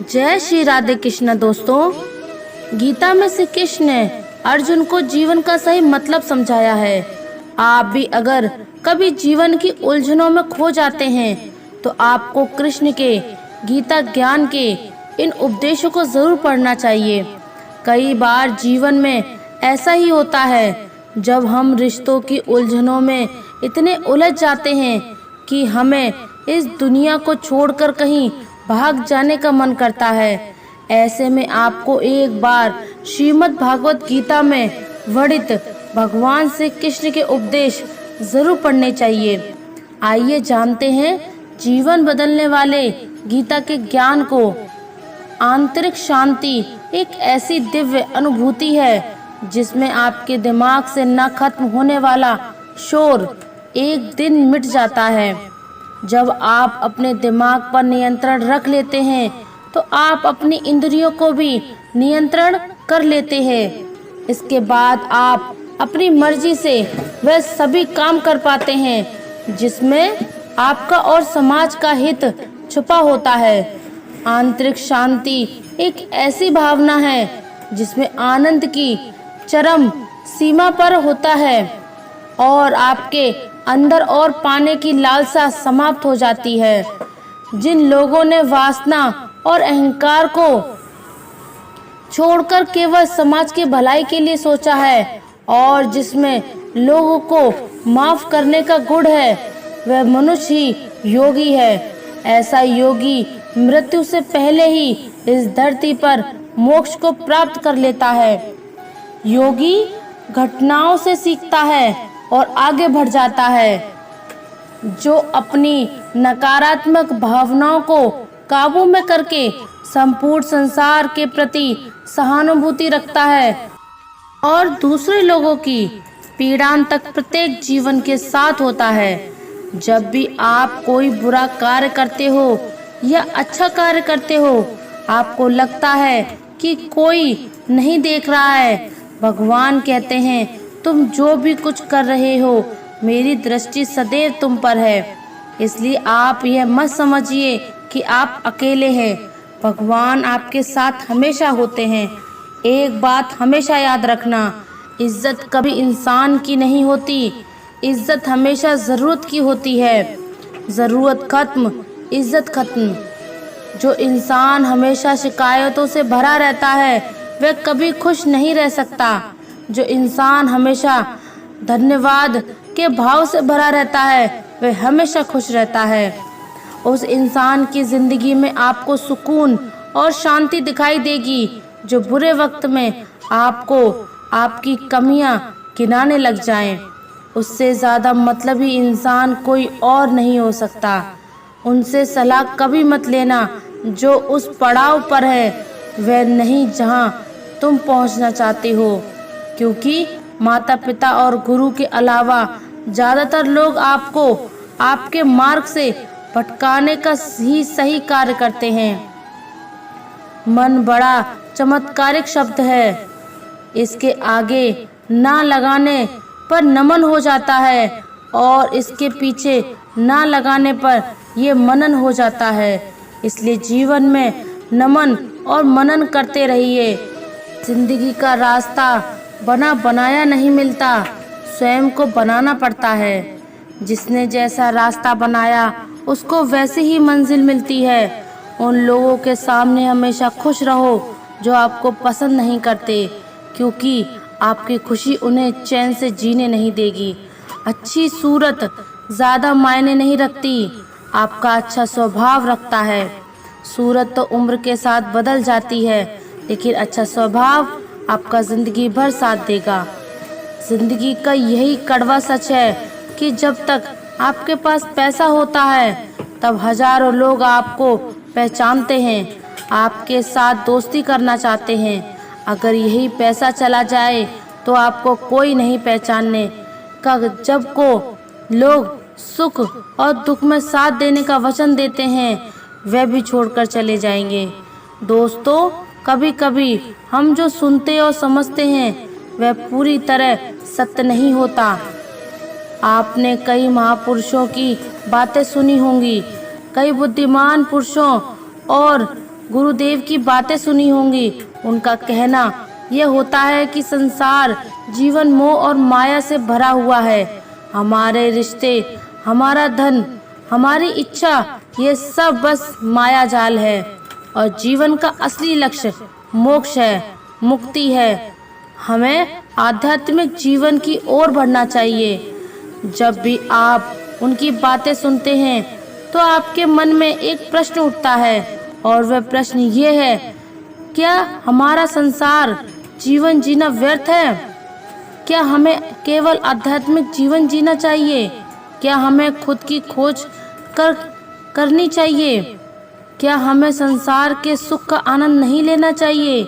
जय श्री राधे कृष्ण। दोस्तों, गीता में श्री कृष्ण ने अर्जुन को जीवन का सही मतलब समझाया है। आप भी अगर कभी जीवन की उलझनों में खो जाते हैं तो आपको कृष्ण के गीता ज्ञान के इन उपदेशों को जरूर पढ़ना चाहिए। कई बार जीवन में ऐसा ही होता है जब हम रिश्तों की उलझनों में इतने उलझ जाते हैं कि हमें इस दुनिया को छोड़कर कहीं भाग जाने का मन करता है। ऐसे में आपको एक बार श्रीमद् भागवत गीता में वर्णित भगवान श्री कृष्ण के उपदेश जरूर पढ़ने चाहिए। आइए जानते हैं जीवन बदलने वाले गीता के ज्ञान को। आंतरिक शांति एक ऐसी दिव्य अनुभूति है जिसमें आपके दिमाग से न खत्म होने वाला शोर एक दिन मिट जाता है। जब आप अपने दिमाग पर नियंत्रण रख लेते हैं तो आप अपनी इंद्रियों को भी नियंत्रण कर लेते हैं। इसके बाद आप अपनी मर्जी से वह सभी काम कर पाते हैं जिसमें आपका और समाज का हित छुपा होता है। आंतरिक शांति एक ऐसी भावना है जिसमें आनंद की चरम सीमा पर होता है और आपके अंदर और पाने की लालसा समाप्त हो जाती है। जिन लोगों ने वासना और अहंकार को छोड़कर केवल समाज की भलाई के लिए सोचा है और जिसमें लोगों को माफ करने का गुण है, वह मनुष्य ही योगी है। ऐसा योगी मृत्यु से पहले ही इस धरती पर मोक्ष को प्राप्त कर लेता है। योगी घटनाओं से सीखता है और आगे बढ़ जाता है। जो अपनी नकारात्मक भावनाओं को काबू में करके संपूर्ण संसार के प्रति सहानुभूति रखता है और दूसरे लोगों की पीड़ा तक प्रत्येक जीवन के साथ होता है। जब भी आप कोई बुरा कार्य करते हो या अच्छा कार्य करते हो, आपको लगता है कि कोई नहीं देख रहा है। भगवान कहते हैं, तुम जो भी कुछ कर रहे हो मेरी दृष्टि सदैव तुम पर है, इसलिए आप यह मत समझिए कि आप अकेले हैं। भगवान आपके साथ हमेशा होते हैं। एक बात हमेशा याद रखना, इज्जत कभी इंसान की नहीं होती, इज्जत हमेशा ज़रूरत की होती है। ज़रूरत खत्म, इज्जत खत्म। जो इंसान हमेशा शिकायतों से भरा रहता है वह कभी खुश नहीं रह सकता। जो इंसान हमेशा धन्यवाद के भाव से भरा रहता है वह हमेशा खुश रहता है। उस इंसान की ज़िंदगी में आपको सुकून और शांति दिखाई देगी जो बुरे वक्त में आपको आपकी कमियां गिनाने लग जाएं। उससे ज़्यादा मतलबी इंसान कोई और नहीं हो सकता। उनसे सलाह कभी मत लेना जो उस पड़ाव पर है वह नहीं जहां तुम पहुंचना चाहते हो, क्योंकि माता पिता और गुरु के अलावा ज़्यादातर लोग आपको आपके मार्ग से भटकाने का ही सही कार्य करते हैं। मन बड़ा चमत्कारिक शब्द है। इसके आगे ना लगाने पर नमन हो जाता है और इसके पीछे ना लगाने पर यह मनन हो जाता है। इसलिए जीवन में नमन और मनन करते रहिए। जिंदगी का रास्ता बना बनाया नहीं मिलता, स्वयं को बनाना पड़ता है। जिसने जैसा रास्ता बनाया उसको वैसी ही मंजिल मिलती है। उन लोगों के सामने हमेशा खुश रहो जो आपको पसंद नहीं करते, क्योंकि आपकी खुशी उन्हें चैन से जीने नहीं देगी। अच्छी सूरत ज़्यादा मायने नहीं रखती, आपका अच्छा स्वभाव रखता है। सूरत तो उम्र के साथ बदल जाती है, लेकिन अच्छा स्वभाव आपका ज़िंदगी भर साथ देगा। ज़िंदगी का यही कड़वा सच है कि जब तक आपके पास पैसा होता है तब हजारों लोग आपको पहचानते हैं, आपके साथ दोस्ती करना चाहते हैं। अगर यही पैसा चला जाए तो आपको कोई नहीं पहचानने का। जब को लोग सुख और दुख में साथ देने का वचन देते हैं वह भी छोड़कर चले जाएंगे। दोस्तों, कभी कभी हम जो सुनते और समझते हैं वह पूरी तरह सत्य नहीं होता। आपने कई महापुरुषों की बातें सुनी होंगी, कई बुद्धिमान पुरुषों और गुरुदेव की बातें सुनी होंगी। उनका कहना यह होता है कि संसार जीवन मोह और माया से भरा हुआ है। हमारे रिश्ते, हमारा धन, हमारी इच्छा, ये सब बस माया जाल है और जीवन का असली लक्ष्य मोक्ष है, मुक्ति है। हमें आध्यात्मिक जीवन की ओर बढ़ना चाहिए। जब भी आप उनकी बातें सुनते हैं तो आपके मन में एक प्रश्न उठता है और वह प्रश्न ये है, क्या हमारा संसार जीवन जीना व्यर्थ है? क्या हमें केवल आध्यात्मिक जीवन जीना चाहिए? क्या हमें खुद की खोज करनी चाहिए? क्या हमें संसार के सुख का आनंद नहीं लेना चाहिए?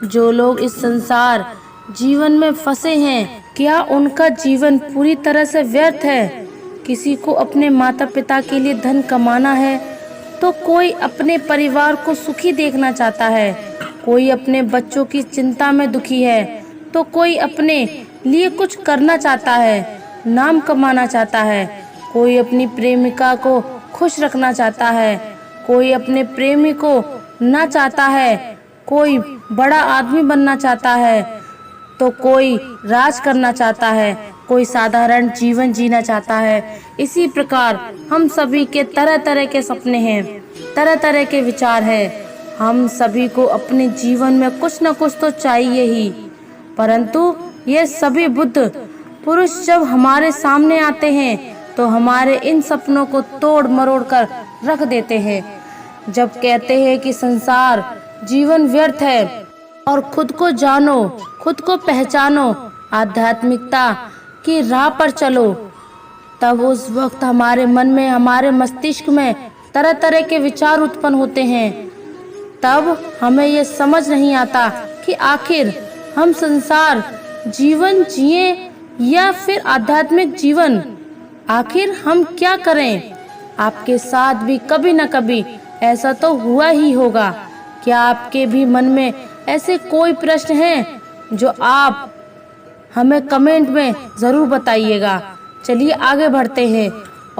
जो लोग इस संसार जीवन में फंसे हैं, क्या उनका जीवन पूरी तरह से व्यर्थ है? किसी को अपने माता पिता के लिए धन कमाना है तो कोई अपने परिवार को सुखी देखना चाहता है, कोई अपने बच्चों की चिंता में दुखी है तो कोई अपने लिए कुछ करना चाहता है, नाम कमाना चाहता है, कोई अपनी प्रेमिका को खुश रखना चाहता है, कोई अपने प्रेमी को ना चाहता है, कोई बड़ा आदमी बनना चाहता है तो कोई राज करना चाहता है, कोई साधारण जीवन जीना चाहता है। इसी प्रकार हम सभी के तरह तरह के सपने हैं, तरह तरह के विचार हैं। हम सभी को अपने जीवन में कुछ न कुछ तो चाहिए ही, परंतु ये सभी बुद्ध पुरुष जब हमारे सामने आते हैं तो हमारे इन सपनों को तोड़ मरोड़ कर रख देते हैं। जब कहते हैं कि संसार जीवन व्यर्थ है और खुद को जानो, खुद को पहचानो, आध्यात्मिकता की राह पर चलो, तब उस वक्त हमारे मन में, हमारे मस्तिष्क में तरह तरह के विचार उत्पन्न होते हैं। तब हमें ये समझ नहीं आता कि आखिर हम संसार जीवन जिए या फिर आध्यात्मिक जीवन, आखिर हम क्या करें? आपके साथ भी कभी न कभी ऐसा तो हुआ ही होगा। क्या आपके भी मन में ऐसे कोई प्रश्न हैं जो आप हमें कमेंट में ज़रूर बताइएगा। चलिए आगे बढ़ते हैं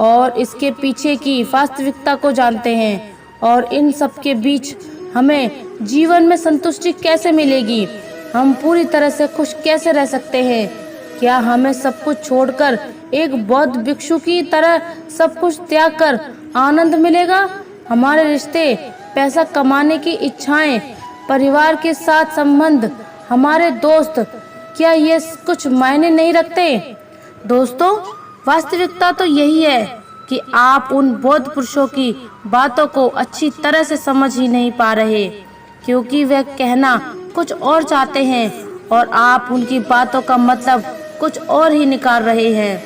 और इसके पीछे की वास्तविकता को जानते हैं और इन सब के बीच हमें जीवन में संतुष्टि कैसे मिलेगी, हम पूरी तरह से खुश कैसे रह सकते हैं। क्या हमें सब कुछ छोड़कर एक बौद्ध भिक्षु की तरह सब कुछ त्याग कर आनंद मिलेगा? हमारे रिश्ते, पैसा कमाने की इच्छाएं, परिवार के साथ संबंध, हमारे दोस्त, क्या ये कुछ मायने नहीं रखते? दोस्तों, वास्तविकता तो यही है कि आप उन बौद्ध पुरुषों की बातों को अच्छी तरह से समझ ही नहीं पा रहे, क्योंकि वे कहना कुछ और चाहते हैं और आप उनकी बातों का मतलब कुछ और ही निकाल रहे हैं।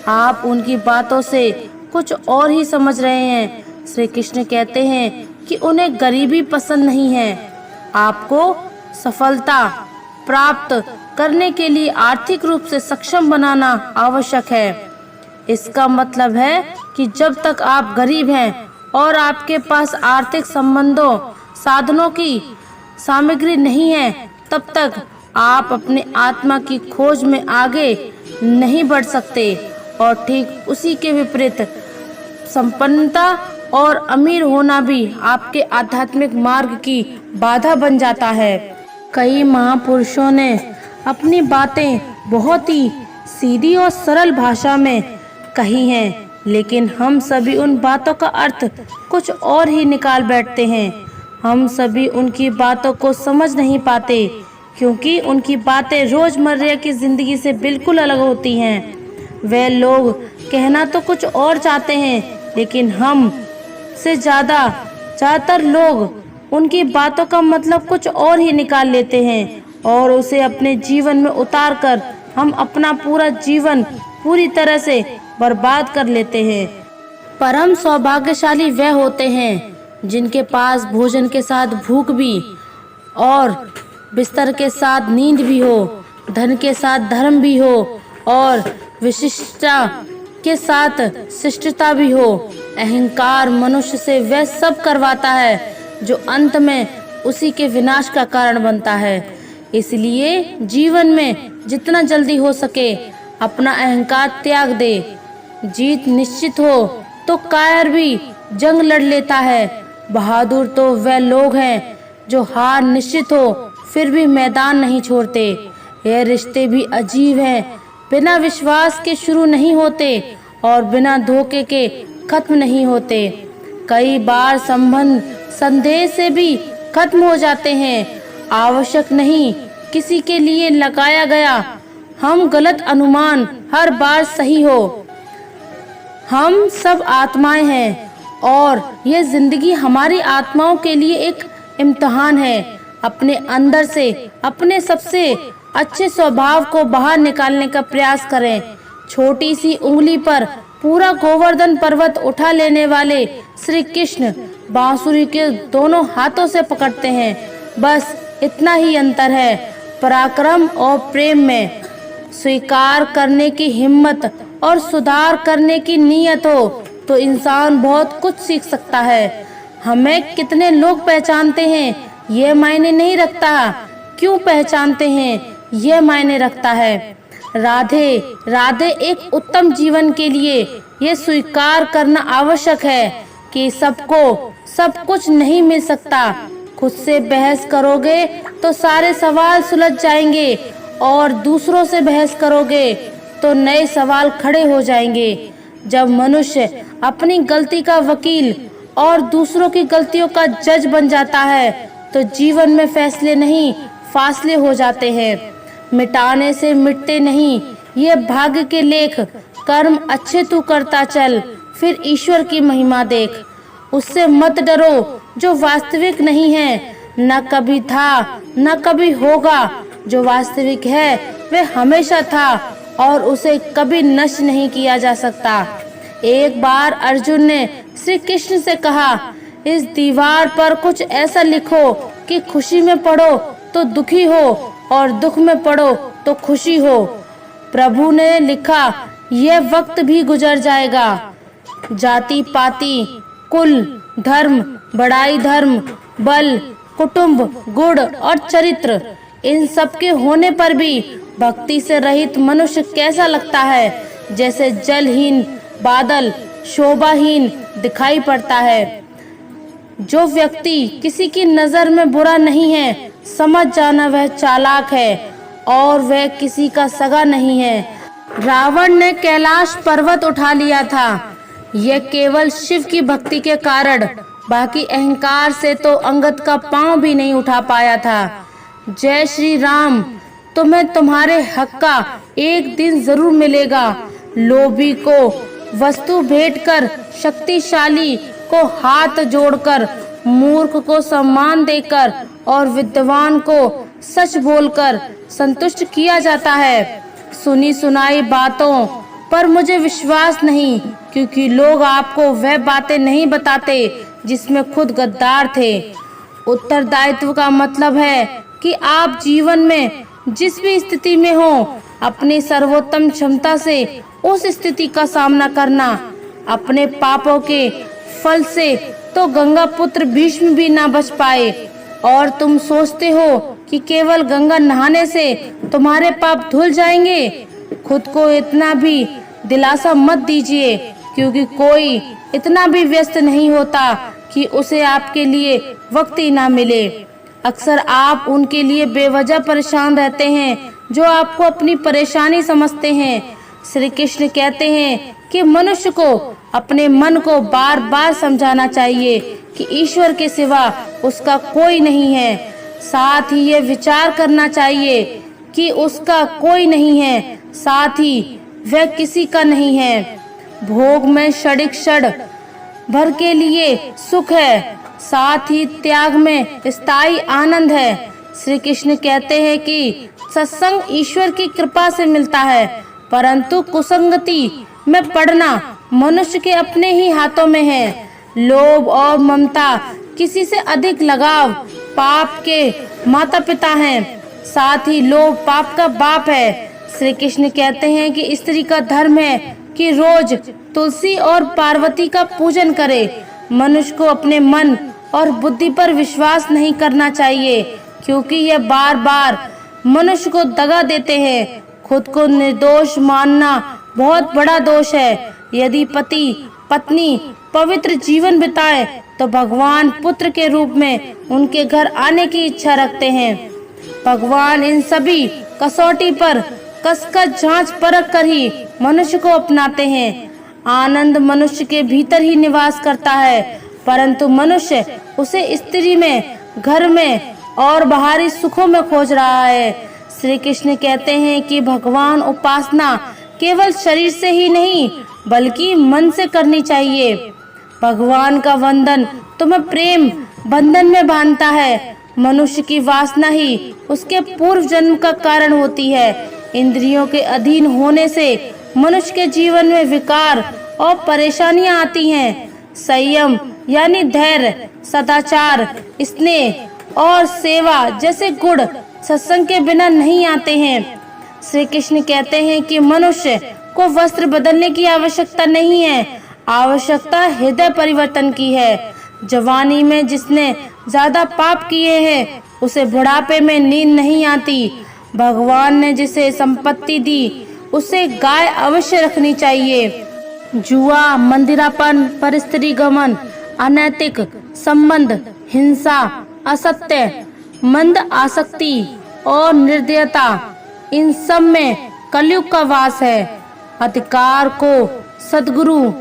आप उनकी बातों से कुछ और ही समझ रहे हैं। श्री कृष्ण कहते हैं कि उन्हें गरीबी पसंद नहीं है। आपको सफलता प्राप्त करने के लिए आर्थिक रूप से सक्षम बनाना आवश्यक है। इसका मतलब है कि जब तक आप गरीब हैं और आपके पास आर्थिक संबंधों, साधनों की सामग्री नहीं है, तब तक आप अपने आत्मा की खोज में आगे नहीं बढ़ सकते। और ठीक उसी के विपरीत संपन्नता और अमीर होना भी आपके आध्यात्मिक मार्ग की बाधा बन जाता है। कई महापुरुषों ने अपनी बातें बहुत ही सीधी और सरल भाषा में कही हैं, लेकिन हम सभी उन बातों का अर्थ कुछ और ही निकाल बैठते हैं। हम सभी उनकी बातों को समझ नहीं पाते, क्योंकि उनकी बातें रोजमर्रा की जिंदगी से बिल्कुल अलग होती हैं। वे लोग कहना तो कुछ और चाहते हैं, लेकिन हम से ज़्यादातर लोग उनकी बातों का मतलब कुछ और ही निकाल लेते हैं और उसे अपने जीवन में उतार कर हम अपना पूरा जीवन पूरी तरह से बर्बाद कर लेते हैं। परम सौभाग्यशाली वे होते हैं जिनके पास भोजन के साथ भूख भी और बिस्तर के साथ नींद भी हो, धन के साथ धर्म भी हो और विशिष्टता के साथ शिष्टता भी हो। अहंकार मनुष्य से वह सब करवाता है जो अंत में उसी के विनाश का कारण बनता है। इसलिए जीवन में जितना जल्दी हो सके अपना अहंकार त्याग दे। जीत निश्चित हो तो कायर भी जंग लड़ लेता है, बहादुर तो वे लोग हैं जो हार निश्चित हो फिर भी मैदान नहीं छोड़ते। यह रिश्ते भी अजीब हैं, बिना विश्वास के शुरू नहीं होते और बिना धोखे के खत्म नहीं होते। कई बार संबंध संदेह से भी खत्म हो जाते हैं। आवश्यक नहीं किसी के लिए लगाया गया हम गलत अनुमान हर बार सही हो। हम सब आत्माएं हैं और ये जिंदगी हमारी आत्माओं के लिए एक इम्तिहान है। अपने अंदर से अपने सबसे अच्छे स्वभाव को बाहर निकालने का प्रयास करें। छोटी सी उंगली पर पूरा गोवर्धन पर्वत उठा लेने वाले श्री कृष्ण बांसुरी के दोनों हाथों से पकड़ते हैं। बस इतना ही अंतर है पराक्रम और प्रेम में। स्वीकार करने की हिम्मत और सुधार करने की नीयत हो तो इंसान बहुत कुछ सीख सकता है। हमें कितने लोग पहचानते हैं ये मायने नहीं रखता, क्यों पहचानते हैं ये मायने रखता है। राधे राधे एक उत्तम जीवन के लिए ये स्वीकार करना आवश्यक है कि सबको सब कुछ नहीं मिल सकता। खुद से बहस करोगे तो सारे सवाल सुलझ जाएंगे और दूसरों से बहस करोगे तो नए सवाल खड़े हो जाएंगे। जब मनुष्य अपनी गलती का वकील और दूसरों की गलतियों का जज बन जाता है तो जीवन में फैसले नहीं फासले हो जाते हैं। मिटाने से मिटते नहीं ये भाग्य के लेख। कर्म अच्छे तू करता चल फिर ईश्वर की महिमा देख। उससे मत डरो जो वास्तविक नहीं है, न कभी था न कभी होगा। जो वास्तविक है वह हमेशा था और उसे कभी नष्ट नहीं किया जा सकता। एक बार अर्जुन ने श्री कृष्ण से कहा, इस दीवार पर कुछ ऐसा लिखो कि खुशी में पढ़ो तो दुखी हो और दुख में पढ़ो तो खुशी हो। प्रभु ने लिखा, यह वक्त भी गुजर जाएगा। जाति पाति कुल धर्म बड़ाई धर्म बल कुटुंब गुण और चरित्र इन सब के होने पर भी भक्ति से रहित मनुष्य कैसा लगता है, जैसे जलहीन बादल शोभाहीन दिखाई पड़ता है। जो व्यक्ति किसी की नजर में बुरा नहीं है समझ जाना वह चालाक है और वह किसी का सगा नहीं है। रावण ने कैलाश पर्वत उठा लिया था, यह केवल शिव की भक्ति के कारण, बाकी अहंकार से तो अंगद का पांव भी नहीं उठा पाया था। जय श्री राम, तुम्हें तुम्हारे हक का एक दिन जरूर मिलेगा। लोभी को वस्तु भेंट कर, शक्तिशाली को हाथ जोड़कर, मूर्ख को सम्मान देकर और विद्वान को सच बोलकर संतुष्ट किया जाता है। सुनी सुनाई बातों पर मुझे विश्वास नहीं, क्योंकि लोग आपको वह बातें नहीं बताते जिसमें खुद गद्दार थे। उत्तरदायित्व का मतलब है कि आप जीवन में जिस भी स्थिति में हो अपनी सर्वोत्तम क्षमता से उस स्थिति का सामना करना। अपने पापों के फल से तो गंगा पुत्र भीष्म भी ना बच पाए और तुम सोचते हो कि केवल गंगा नहाने से तुम्हारे पाप धुल जाएंगे। खुद को इतना भी दिलासा मत दीजिए, क्योंकि कोई इतना भी व्यस्त नहीं होता कि उसे आपके लिए वक्त ही ना मिले। अक्सर आप उनके लिए बेवजह परेशान रहते हैं जो आपको अपनी परेशानी समझते हैं। श्री कृष्ण कहते हैं कि मनुष्य को अपने मन को बार बार समझाना चाहिए कि ईश्वर के सिवा उसका कोई नहीं है। साथ ही ये विचार करना चाहिए कि उसका कोई नहीं है, साथ ही वह किसी का नहीं है। भोग में क्षणिक क्षण भर के लिए सुख है, साथ ही त्याग में स्थायी आनंद है। श्री कृष्ण कहते हैं कि सत्संग ईश्वर की कृपा से मिलता है, परंतु कुसंगति में पड़ना मनुष्य के अपने ही हाथों में है। लोभ और ममता, किसी से अधिक लगाव पाप के माता पिता हैं, साथ ही लोभ पाप का बाप है। श्री कृष्ण कहते हैं कि स्त्री का धर्म है कि रोज तुलसी और पार्वती का पूजन करे। मनुष्य को अपने मन और बुद्धि पर विश्वास नहीं करना चाहिए, क्योंकि यह बार बार मनुष्य को दगा देते हैं। खुद को निर्दोष मानना बहुत बड़ा दोष है। यदि पति पत्नी पवित्र जीवन बिताए तो भगवान पुत्र के रूप में उनके घर आने की इच्छा रखते हैं। भगवान इन सभी कसौटी पर कसकर जांच परख कर ही मनुष्य को अपनाते हैं। आनंद मनुष्य के भीतर ही निवास करता है, परंतु मनुष्य उसे स्त्री में, घर में और बाहरी सुखों में खोज रहा है। श्री कृष्ण कहते हैं कि भगवान उपासना केवल शरीर से ही नहीं बल्कि मन से करनी चाहिए। भगवान का वंदन तुम्हें प्रेम बंधन में बांधता है। मनुष्य की वासना ही उसके पूर्व जन्म का कारण होती है। इंद्रियों के अधीन होने से मनुष्य के जीवन में विकार और परेशानियां आती हैं। संयम यानी धैर्य, सदाचार, स्नेह और सेवा जैसे गुण सत्संग के बिना नहीं आते हैं। श्री कृष्ण कहते हैं कि मनुष्य को वस्त्र बदलने की आवश्यकता नहीं है, आवश्यकता हृदय परिवर्तन की है। जवानी में जिसने ज्यादा पाप किए हैं उसे बुढ़ापे में नींद नहीं आती। भगवान ने जिसे संपत्ति दी उसे गाय अवश्य रखनी चाहिए। जुआ, मंदिरापन, परस्त्री गमन, अनैतिक संबंध, हिंसा, असत्य, मंद आसक्ति और निर्दयता, इन सब में कलयुग का वास है। अधिकार को सद्गुरु,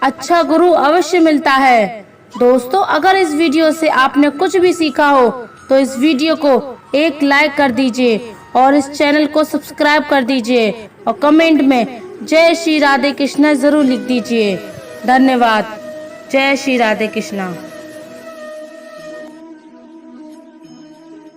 अच्छा गुरु अवश्य मिलता है। दोस्तों, अगर इस वीडियो से आपने कुछ भी सीखा हो तो इस वीडियो को एक लाइक कर दीजिए और इस चैनल को सब्सक्राइब कर दीजिए और कमेंट में जय श्री राधे कृष्णा जरूर लिख दीजिए। धन्यवाद। जय श्री राधे कृष्णा।